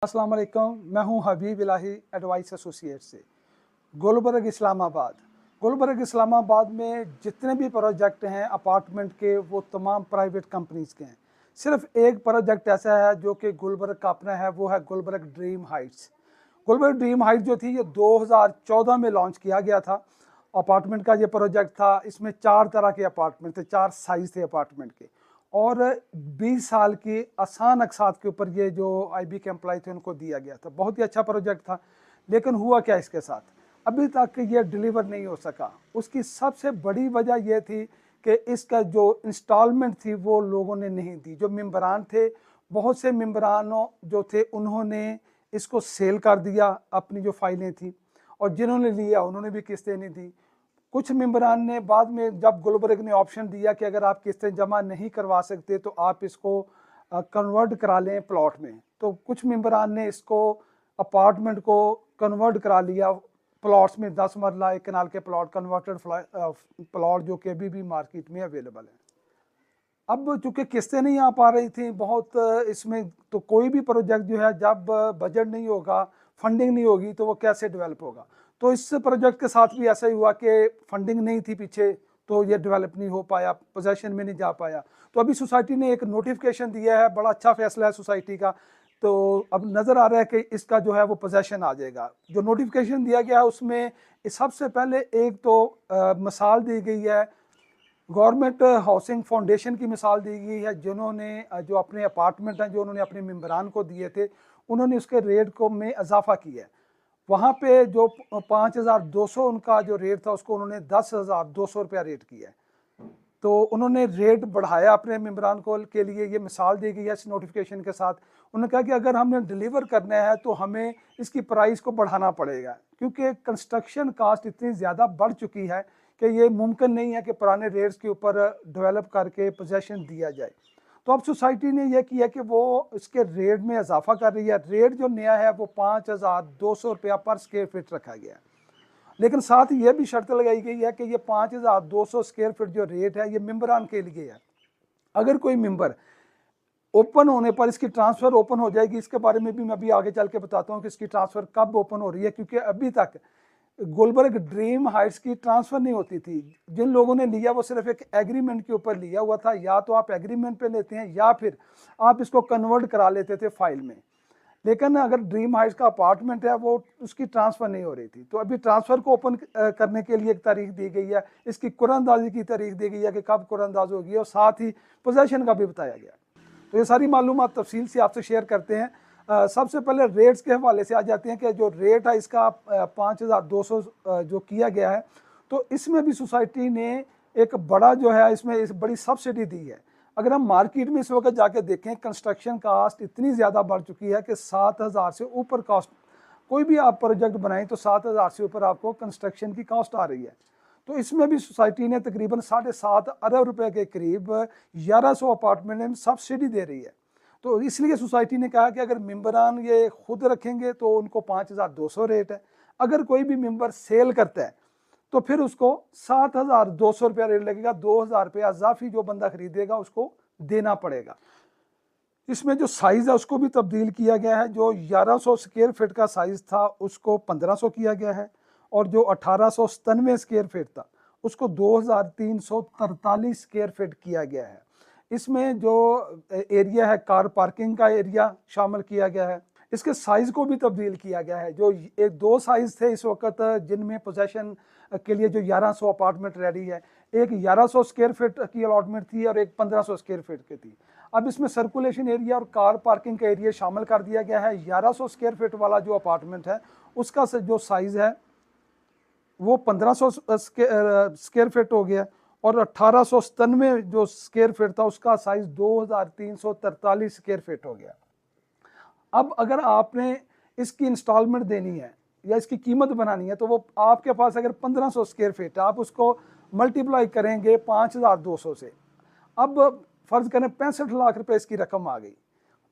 अस्सलाम वालेकुम, मैं हूं हबीब इलाही एडवाइस एसोसिएट से गुलबर्ग इस्लामाबाद। गुलबर्ग इस्लामाबाद में जितने भी प्रोजेक्ट हैं अपार्टमेंट के, वो तमाम प्राइवेट कंपनीज़ के हैं। सिर्फ एक प्रोजेक्ट ऐसा है जो कि गुलबर्ग का अपना है, वो है Gulberg dream heights. Gulberg dream heights जो थी ये 2014 में लॉन्च किया गया था। अपार्टमेंट का ये प्रोजेक्ट था। इसमें 4 तरह के अपार्टमेंट थे, 4 साइज़ थे अपार्टमेंट के, और 20 साल की आसान अकसात के ऊपर ये जो आईबी के एम्प्लॉय थे उनको दिया गया था। बहुत ही अच्छा प्रोजेक्ट था, लेकिन हुआ क्या इसके साथ, अभी तक ये डिलीवर नहीं हो सका। उसकी सबसे बड़ी वजह यह थी कि इसका जो इंस्टॉलमेंट थी वो लोगों ने नहीं दी। जो मेंबरान थे, बहुत से मेंबरानों जो थे उन्होंने इसको सेल कर दिया, अपनी जो फाइलें थी, और जिन्होंने लिया उन्होंने भी किस्तें नहीं दी। कुछ मेंबरान ने बाद में, जब गुलबर्ग ने ऑप्शन दिया कि अगर आप किस्तें जमा नहीं करवा सकते तो आप इसको कन्वर्ट करा लें प्लॉट में, तो कुछ मेंबरान ने इसको अपार्टमेंट को कन्वर्ट करा लिया प्लॉट्स में। 10 मरला 1 कनाल के प्लॉट, कन्वर्टेड प्लॉट जो कि अभी भी मार्केट में अवेलेबल है। अब चूंकि किस्तें नहीं आ पा रही थी बहुत इसमें, तो कोई भी प्रोजेक्ट जो है, जब बजट नहीं होगा, फंडिंग नहीं होगी, तो वो कैसे डेवलप होगा। तो इस प्रोजेक्ट के साथ भी ऐसा ही हुआ कि फंडिंग नहीं थी पीछे, तो ये डेवलप नहीं हो पाया, पोजेशन में नहीं जा पाया। तो अभी सोसाइटी ने एक नोटिफिकेशन दिया है, बड़ा अच्छा फैसला है सोसाइटी का। तो अब नज़र आ रहा है कि इसका जो है वो पोजेशन आ जाएगा। जो नोटिफिकेशन दिया गया है उसमें सबसे पहले एक तो मिसाल दी गई है, गवर्नमेंट हाउसिंग फाउंडेशन की मिसाल दी गई है, जिन्होंने जो अपने अपार्टमेंट हैं जो उन्होंने अपने मेंबरान को दिए थे, उन्होंने उसके रेट को में इजाफा किया है। वहाँ पे जो 5200 उनका जो रेट था, उसको उन्होंने 10,200 रुपया रेट किया है। तो उन्होंने रेट बढ़ाया अपने मेंबरान को के लिए। ये मिसाल दी गई है इस नोटिफिकेशन के साथ। उन्होंने कहा कि अगर हमने डिलीवर करना है तो हमें इसकी प्राइस को बढ़ाना पड़ेगा, क्योंकि कंस्ट्रक्शन कास्ट इतनी ज़्यादा बढ़ चुकी है कि ये मुमकिन नहीं है कि पुराने रेट्स के ऊपर डेवलप करके पोजेसन दिया जाए। तो अब सोसाइटी ने यह किया कि वो इसके रेट में इजाफा कर रही है। रेट जो नया है वो 5200 रुपया पर स्क्वायर फीट रखा गया है, लेकिन साथ ही यह भी शर्त लगाई गई है कि ये 5200 स्क्वायर फीट जो रेट है ये मेंबरान के लिए है। अगर कोई मेंबर ओपन होने पर इसकी ट्रांसफ़र ओपन हो जाएगी, इसके बारे में भी मैं अभी आगे चल के बताता हूँ कि इसकी ट्रांसफ़र कब ओपन हो रही है, क्योंकि अभी तक गुलबर्ग ड्रीम हाइट्स की ट्रांसफ़र नहीं होती थी। जिन लोगों ने लिया वो सिर्फ एक एग्रीमेंट के ऊपर लिया हुआ था, या तो आप एग्रीमेंट पे लेते हैं या फिर आप इसको कन्वर्ट करा लेते थे फाइल में। लेकिन अगर ड्रीम हाइट्स का अपार्टमेंट है वो उसकी ट्रांसफ़र नहीं हो रही थी। तो अभी ट्रांसफ़र को ओपन करने के लिए एक तारीख दी गई है, इसकी कुरानंदाजी की तारीख दी गई है कि कब कुरानंदाज होगी, और साथ ही पोजेसन का भी बताया गया। तो ये सारी मालूमात तफसील से आपसे शेयर करते हैं। सबसे पहले रेट्स के हवाले से आ जाते हैं कि जो रेट है इसका 5200 जो किया गया है, तो इसमें भी सोसाइटी ने एक बड़ा जो है इसमें इस बड़ी सब्सिडी दी है। अगर हम मार्केट में इस वक्त जाके देखें, कंस्ट्रक्शन कास्ट इतनी ज़्यादा बढ़ चुकी है कि 7000 से ऊपर कॉस्ट, कोई भी आप प्रोजेक्ट बनाएं तो 7000 से ऊपर आपको कंस्ट्रक्शन की कॉस्ट आ रही है। तो इसमें भी सोसाइटी ने तकरीबन 7.5 अरब रुपए के करीब 1100 अपार्टमेंट में सब्सिडी दे रही है। तो इसलिए सोसाइटी ने कहा कि अगर मेंबरान ये खुद रखेंगे तो उनको 5200 रेट है, अगर कोई भी मेंबर सेल करता है तो फिर उसको 7200 रुपया रेट लगेगा। 2000 रुपया इजाफी जो बंदा खरीदेगा उसको देना पड़ेगा। इसमें जो साइज़ है उसको भी तब्दील किया गया है। जो 1100 स्क्वायर फीट का साइज़ था उसको 1500 किया गया है, और जो 1897 स्क्वायर फीट था उसको 2343 स्क्वायर फीट किया गया है। इसमें जो एरिया है कार पार्किंग का एरिया शामिल किया गया है। इसके साइज़ को भी तब्दील किया गया है। जो एक 2 साइज़ थे इस वक्त जिनमें पोजेसन के लिए जो 1100 अपार्टमेंट रेडी है, एक 1100 स्क्वायर फीट की अलॉटमेंट थी और एक 1500 स्क्वायर फीट की थी। अब इसमें सर्कुलेशन एरिया और कार पार्किंग का एरिया शामिल कर दिया गया है। 1100 स्क्वायर फीट वाला जो अपार्टमेंट है उसका जो साइज़ है वो 1500 स्क्वायर फीट हो गया, और 1897 जो स्क्वायर फीट था उसका साइज़ 2343 स्क्वायर फीट हो गया। अब अगर आपने इसकी इंस्टॉलमेंट देनी है या इसकी कीमत बनानी है, तो वो आपके पास अगर 1500 स्क्वायर फीट है, आप उसको मल्टीप्लाई करेंगे 5200 से। अब फ़र्ज़ करें 65 लाख रुपए इसकी रकम आ गई।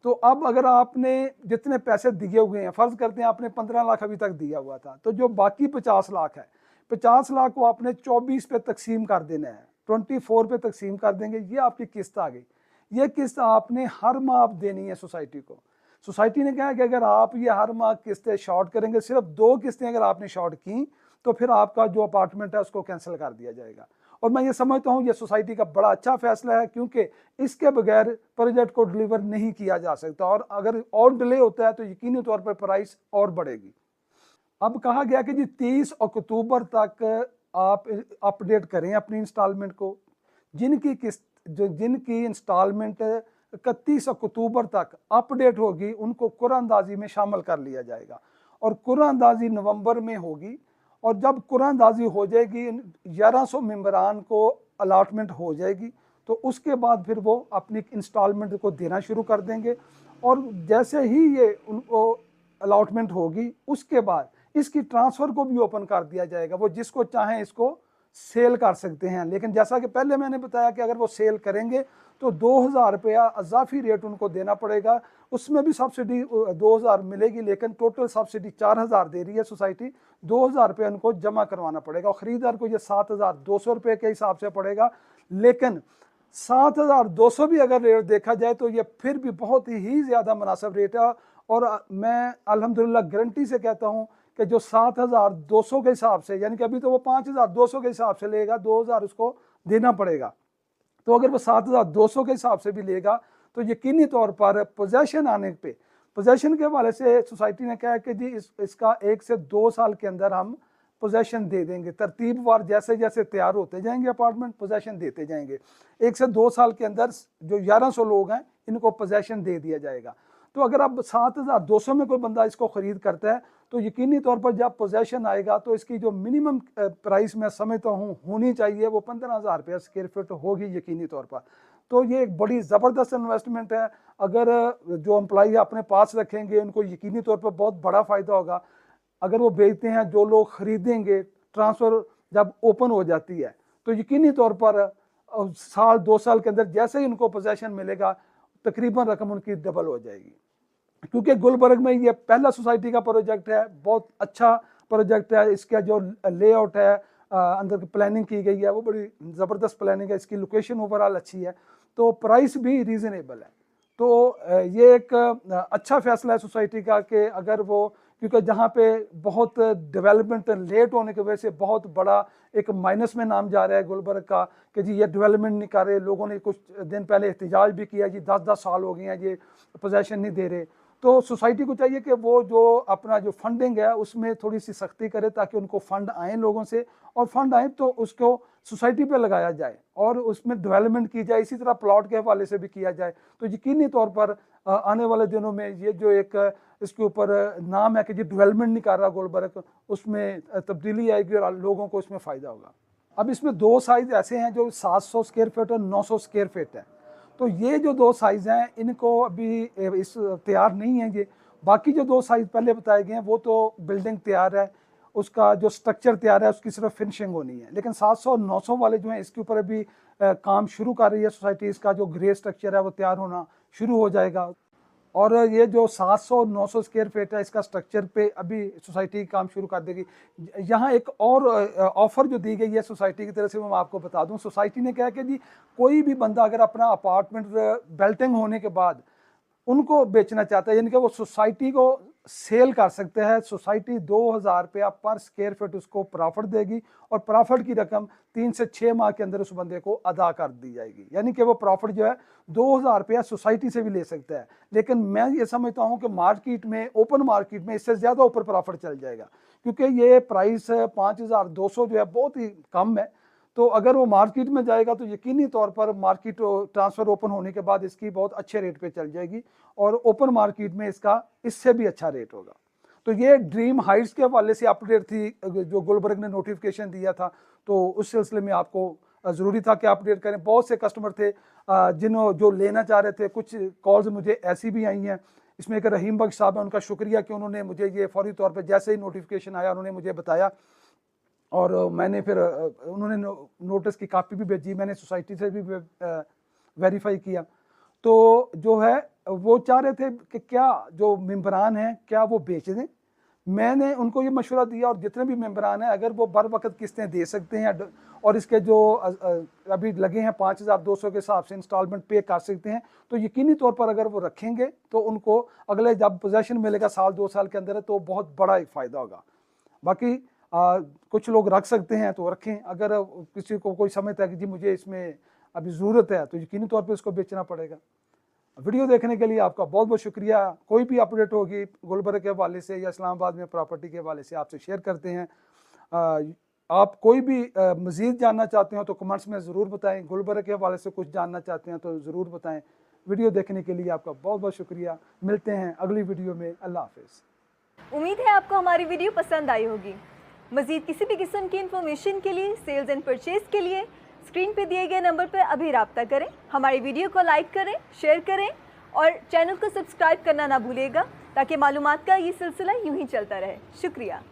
तो अब अगर आपने जितने पैसे दिए हुए हैं, फ़र्ज़ करते हैं आपने 15 लाख अभी तक दिया हुआ था, तो जो बाकी 50 लाख है, 50 लाख को आपने 24 पे तकसीम कर देना है, 24 पे तकसीम कर देंगे, ये आपकी किस्त आ गई। ये किस्त आपने हर माह आप देनी है सोसाइटी को। सोसाइटी ने कहा कि अगर आप ये हर माह किस्तें शॉर्ट करेंगे, सिर्फ 2 किस्तें अगर आपने शॉर्ट की तो फिर आपका जो अपार्टमेंट है उसको कैंसिल कर दिया जाएगा। और मैं ये समझता हूँ ये सोसाइटी का बड़ा अच्छा फैसला है, क्योंकि इसके बगैर प्रोजेक्ट को डिलीवर नहीं किया जा सकता, और अगर और डिले होता है तो यकीनी तौर पर प्राइस और बढ़ेगी। अब कहा गया कि जी 30 अक्टूबर तक आप अपडेट करें अपनी इंस्टॉलमेंट को। जिनकी इंस्टॉलमेंट 31 अक्टूबर तक अपडेट होगी उनको कुरानंदाजी में शामिल कर लिया जाएगा, और कुरानंदाजी नवंबर में होगी। और जब कुरानंदाजी हो जाएगी, 1100 मेंबरान को अलाटमेंट हो जाएगी, तो उसके बाद फिर वो अपनी इंस्टॉलमेंट को देना शुरू कर देंगे। और जैसे ही ये उनको अलाटमेंट होगी उसके बाद इसकी ट्रांसफ़र को भी ओपन कर दिया जाएगा। वो जिसको चाहें इसको सेल कर सकते हैं, लेकिन जैसा कि पहले मैंने बताया कि अगर वो सेल करेंगे तो 2000 रुपया अजाफी रेट उनको देना पड़ेगा। उसमें भी सब्सिडी 2000 मिलेगी, लेकिन टोटल सब्सिडी 4000 दे रही है सोसाइटी। 2000 रुपये उनको जमा करवाना पड़ेगा, और ख़रीदार को ये 7200 रुपये के हिसाब से पड़ेगा। लेकिन 7200 भी अगर रेट देखा जाए तो ये फिर भी बहुत ही ज़्यादा मुनासिब रेट है। और मैं अल्हम्दुलिल्लाह गारंटी से कहता हूँ कि जो 7200 के हिसाब से, यानी कि अभी तो वो 5200 के हिसाब से लेगा, 2000 उसको देना पड़ेगा। तो अगर वो 7200 के हिसाब से भी लेगा तो यकीनी तौर पर पोजेशन आने पे, पोजेशन के हवाले से सोसाइटी ने कहा कि जी इसका 1 से 2 साल के अंदर हम पोजेशन दे देंगे। तरतीबवार जैसे जैसे तैयार होते जाएंगे अपार्टमेंट, पोजेशन देते जाएंगे। 1 से 2 साल के अंदर जो 1100 लोग हैं इनको पोजेशन दे दिया जाएगा। तो अगर अब 7200 में कोई बंदा इसको ख़रीद करता है तो यकीनी तौर पर जब पोजेशन आएगा तो इसकी जो मिनिमम प्राइस मैं समझता हूँ होनी चाहिए वो 15,000 रुपया स्क्वायर फीट होगी यकीनी तौर पर। तो ये एक बड़ी ज़बरदस्त इन्वेस्टमेंट है। अगर जो एम्प्लॉई अपने पास रखेंगे उनको यकीनी तौर पर बहुत बड़ा फ़ायदा होगा। अगर वो बेचते हैं, जो लोग ख़रीदेंगे, ट्रांसफ़र जब ओपन हो जाती है तो यकीनी तौर पर साल 2 साल के अंदर जैसे ही उनको पोजेशन मिलेगा तकरीबन रकम उनकी डबल हो जाएगी। क्योंकि गुलबर्ग में ये पहला सोसाइटी का प्रोजेक्ट है, बहुत अच्छा प्रोजेक्ट है। इसका जो लेआउट है, अंदर की प्लानिंग की गई है वो बड़ी ज़बरदस्त प्लानिंग है। इसकी लोकेशन ओवरऑल अच्छी है, तो प्राइस भी रीज़नेबल है। तो ये एक अच्छा फैसला है सोसाइटी का कि अगर वो, क्योंकि जहाँ पे बहुत डेवलपमेंट लेट होने की वजह से बहुत बड़ा एक माइनस में नाम जा रहा है गुलबर्ग का कि जी ये डेवलपमेंट नहीं कर रहे। लोगों ने कुछ दिन पहले एहतजाज भी किया जी 10-10 साल हो गए हैं ये पोजेशन नहीं दे रहे। तो सोसाइटी को चाहिए कि वो जो अपना जो फंडिंग है उसमें थोड़ी सी सख्ती करे ताकि उनको फंड आए लोगों से, और फंड आए तो उसको सोसाइटी पे लगाया जाए और उसमें डेवलपमेंट की जाए। इसी तरह प्लॉट के हवाले से भी किया जाए। तो यकीनी तौर पर आने वाले दिनों में ये जो एक इसके ऊपर नाम है कि जी डेवलपमेंट नहीं कर रहा गुलबर्ग, उसमें तब्दीली आएगी और लोगों को इसमें फ़ायदा होगा। अब इसमें 2 साइज़ ऐसे हैं जो 700 स्क्वायर फीट और 900 स्क्वायर फीट है। तो ये जो 2 साइज़ हैं इनको अभी इस तैयार नहीं है ये। बाकी जो 2 साइज़ पहले बताए गए हैं वो तो बिल्डिंग तैयार है, उसका जो स्ट्रक्चर तैयार है, उसकी सिर्फ फिनिशिंग होनी है। लेकिन 700 और 900 वाले जो हैं इसके ऊपर अभी काम शुरू कर रही है सोसाइटी। इसका जो ग्रे स्ट्रक्चर है वो तैयार होना शुरू हो जाएगा। और ये जो 700 और 900 स्क्वायर फीट है इसका स्ट्रक्चर पे अभी सोसाइटी काम शुरू कर देगी। यहाँ एक और ऑफ़र जो दी गई है सोसाइटी की तरफ से वो मैं आपको बता दूँ। सोसाइटी ने कहा कि जी कोई भी बंदा अगर अपना अपार्टमेंट बिल्डिंग होने के बाद उनको बेचना चाहता है, यानी कि वो सोसाइटी को सेल कर सकते हैं। सोसाइटी 2000 रुपया पर स्क्वायर फीट उसको प्रॉफिट देगी, और प्रॉफिट की रकम 3 से 6 माह के अंदर उस बंदे को अदा कर दी जाएगी। यानी कि वो प्रॉफिट जो है 2000 रुपया सोसाइटी से भी ले सकता है। लेकिन मैं ये समझता हूँ कि मार्केट में, ओपन मार्केट में इससे ज़्यादा ऊपर प्रॉफिट चल जाएगा, क्योंकि ये प्राइस 5200 जो है बहुत ही कम है। तो अगर वो मार्केट में जाएगा तो यकीनी तौर पर मार्केट ट्रांसफ़र ओपन होने के बाद इसकी बहुत अच्छे रेट पे चल जाएगी, और ओपन मार्केट में इसका इससे भी अच्छा रेट होगा। तो ये ड्रीम हाइट्स के हवाले से अपडेट थी जो गुलबर्ग ने नोटिफिकेशन दिया था, तो उस सिलसिले में आपको ज़रूरी था कि अपडेट करें। बहुत से कस्टमर थे जो लेना चाह रहे थे। कुछ कॉल्स मुझे ऐसी भी आई हैं। इसमें एक रहीम बख्श साहब है, उनका शुक्रिया कि उन्होंने मुझे ये फौरी तौर पर जैसे ही नोटिफिकेशन आया उन्होंने मुझे बताया, और मैंने फिर उन्होंने नोटिस की कापी भी भेजी। मैंने सोसाइटी से भी वेरीफाई किया। तो जो है वो चाह रहे थे कि क्या जो मेंबरान हैं क्या वो बेच दें, मैंने उनको ये मशवरा दिया, और जितने भी मेम्बरान हैं अगर वो बर वक्त किस्तें दे सकते हैं और इसके जो अभी लगे हैं 5200 के हिसाब से इंस्टॉलमेंट पे कर सकते हैं, तो यकीनी तौर पर अगर वो रखेंगे तो उनको अगले जब पोजेसन मिलेगा 1-2 साल के अंदर, तो बहुत बड़ा एक फ़ायदा होगा। बाकी कुछ लोग रख सकते हैं तो रखें, अगर किसी को कोई समझता है कि जी मुझे इसमें अभी ज़रूरत है तो यकीनी तौर पर इसको बेचना पड़ेगा। वीडियो देखने के लिए आपका बहुत बहुत शुक्रिया। कोई भी अपडेट होगी गुलबर्ग के हवाले से या इस्लामाबाद में प्रॉपर्टी के हवाले से आपसे शेयर करते हैं। आप कोई भी मज़ीद जानना चाहते हो तो कमेंट्स में ज़रूर बताएं, गुलबर्ग के हवाले से कुछ जानना चाहते हैं तो ज़रूर बताएं। वीडियो देखने के लिए आपका बहुत बहुत शुक्रिया। मिलते हैं अगली वीडियो में। अल्लाह हाफ़िज़। उम्मीद है आपको हमारी वीडियो पसंद आई होगी। मज़ीद किसी भी किस्म की इंफॉर्मेशन के लिए, सेल्स एंड परचेज़ के लिए स्क्रीन पे दिए गए नंबर पर अभी रब्ता करें। हमारी वीडियो को लाइक करें, शेयर करें और चैनल को सब्सक्राइब करना ना भूलिएगा, ताकि मालूमात का ये सिलसिला यूं ही चलता रहे। शुक्रिया।